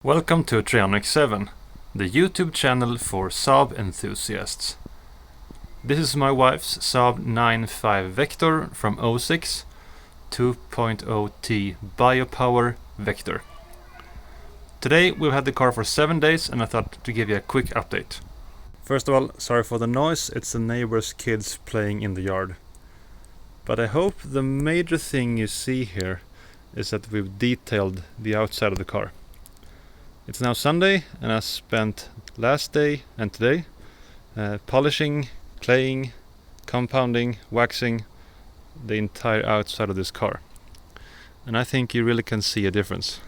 Welcome to Trionic 7, the YouTube channel for Saab enthusiasts. This is my wife's Saab 9.5 Vector from 06 2.0T Biopower Vector. Today we've had the car for 7 days and I thought to give you a quick update. First of all, sorry for the noise, it's the neighbor's kids playing in the yard. But I hope the major thing you see here is that we've detailed the outside of the car. It's now Sunday and I spent last day and today polishing, claying, compounding, waxing the entire outside of this car. And I think you really can see a difference.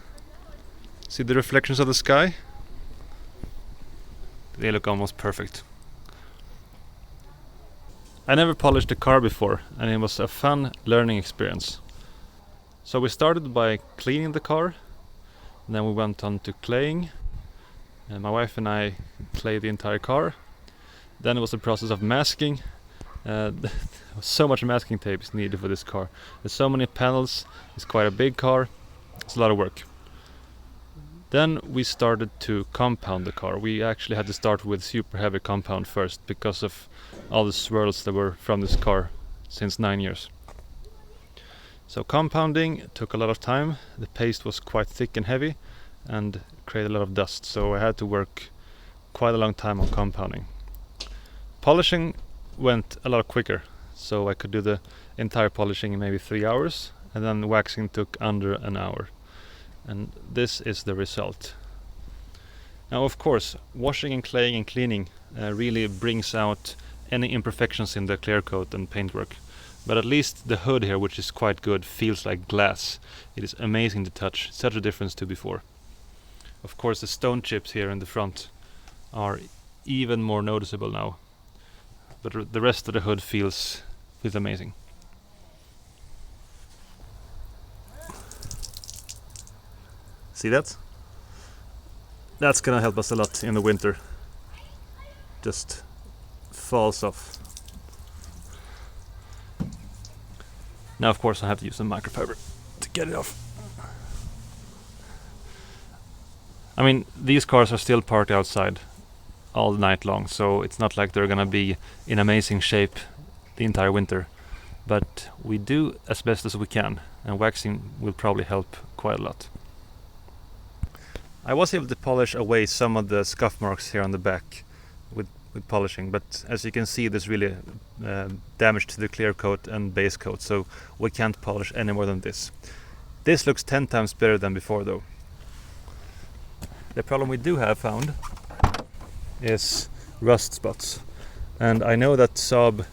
See the reflections of the sky? They look almost perfect. I never polished a car before and it was a fun learning experience. So we started by cleaning the car. Then we went on to claying, and my wife and I clayed the entire car. Then it was the process of masking. So much masking tape is needed for this car. There's so many panels, it's quite a big car, it's a lot of work. Then we started to compound the car. We actually had to start with super heavy compound first because of all the swirls that were from this car since 9 years. So compounding took a lot of time. The paste was quite thick and heavy and created a lot of dust, so I had to work quite a long time on compounding. Polishing went a lot quicker, so I could do the entire polishing in maybe 3 hours, and then waxing took under an hour. And this is the result. Now of course, washing and claying and cleaning really brings out any imperfections in the clear coat and paintwork. But at least the hood here, which is quite good, feels like glass. It is amazing to touch, such a difference to before. Of course the stone chips here in the front are even more noticeable now. But the rest of the hood feels amazing. See that? That's gonna help us a lot in the winter. Just falls off. Now of course I have to use some microfiber to get it off. I mean, these cars are still parked outside all night long, so it's not like they're gonna be in amazing shape the entire winter. But we do as best as we can, and waxing will probably help quite a lot. I was able to polish away some of the scuff marks here on the back with polishing, but as you can see there's really damage to the clear coat and base coat, so we can't polish any more than this. This looks 10 times better than before though. The problem we do have found is rust spots, and I know that Saab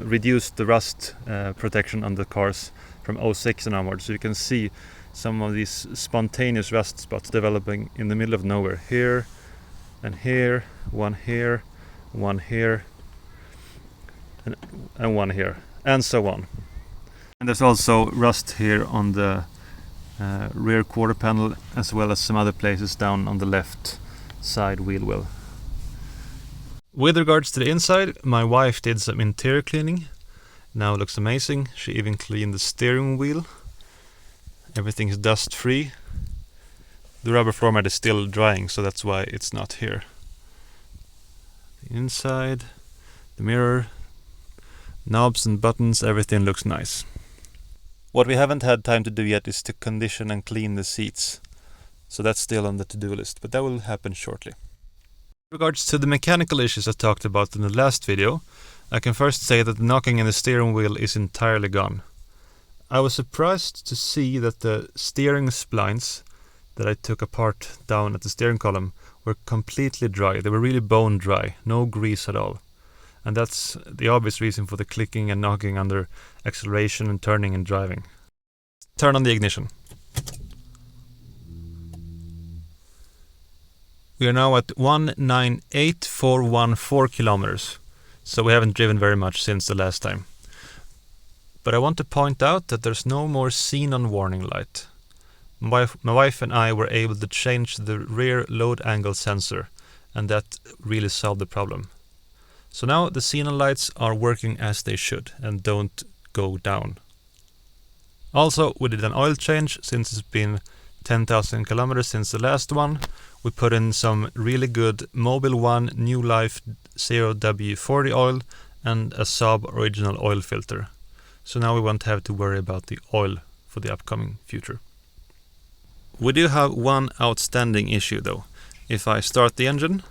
reduced the rust protection on the cars from 06 and onwards, so you can see some of these spontaneous rust spots developing in the middle of nowhere. Here and here, one here, one here, and one here, and so on. And there's also rust here on the rear quarter panel, as well as some other places down on the left side wheel well. With regards to the inside, my wife did some interior cleaning. Now it looks amazing. She even cleaned the steering wheel. Everything is dust free. The rubber floor mat is still drying, so that's why it's not here. The inside, the mirror, knobs and buttons, everything looks nice. What we haven't had time to do yet is to condition and clean the seats. So that's still on the to-do list, but that will happen shortly. In regards to the mechanical issues I talked about in the last video, I can first say that the knocking in the steering wheel is entirely gone. I was surprised to see that the steering splines that I took apart down at the steering column were completely dry. They were really bone dry, no grease at all. And that's the obvious reason for the clicking and knocking under acceleration and turning and driving. Turn on the ignition. We are now at 198,414 kilometers, so we haven't driven very much since the last time. But I want to point out that there's no more xenon warning light. My wife and I were able to change the rear load angle sensor, and that really solved the problem. So now the xenon lights are working as they should and don't go down. Also, we did an oil change since it's been 10,000 kilometers since the last one. We put in some really good Mobil 1 New Life 0W40 oil and a Saab original oil filter. So now we won't have to worry about the oil for the upcoming future. We do have one outstanding issue though. If I start the engine,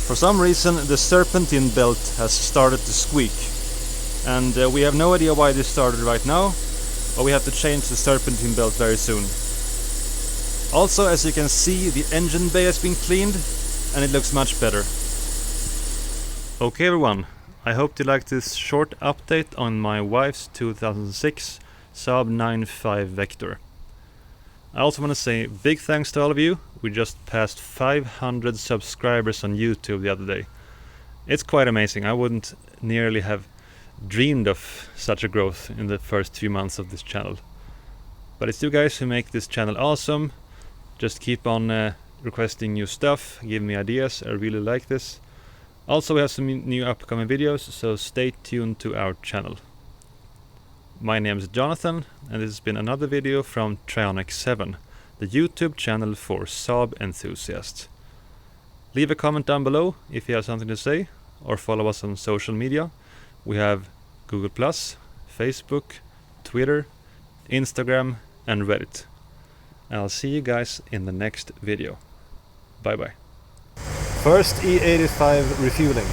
for some reason the serpentine belt has started to squeak, and we have no idea why this started right now, but we have to change the serpentine belt very soon. Also, as you can see, the engine bay has been cleaned and it looks much better. Okay everyone, I hope you liked this short update on my wife's 2006 Saab 9.5 Vector. I also want to say big thanks to all of you. We just passed 500 subscribers on YouTube the other day. It's quite amazing. I wouldn't nearly have dreamed of such a growth in the first few months of this channel. But it's you guys who make this channel awesome. Just keep on requesting new stuff, give me ideas. I really like this. Also, we have some new upcoming videos, so stay tuned to our channel. My name is Jonathan, and this has been another video from Trionic 7, the YouTube channel for Saab enthusiasts. Leave a comment down below if you have something to say, or follow us on social media. We have Google+, Facebook, Twitter, Instagram and Reddit. I'll see you guys in the next video. Bye bye. First E85 refueling.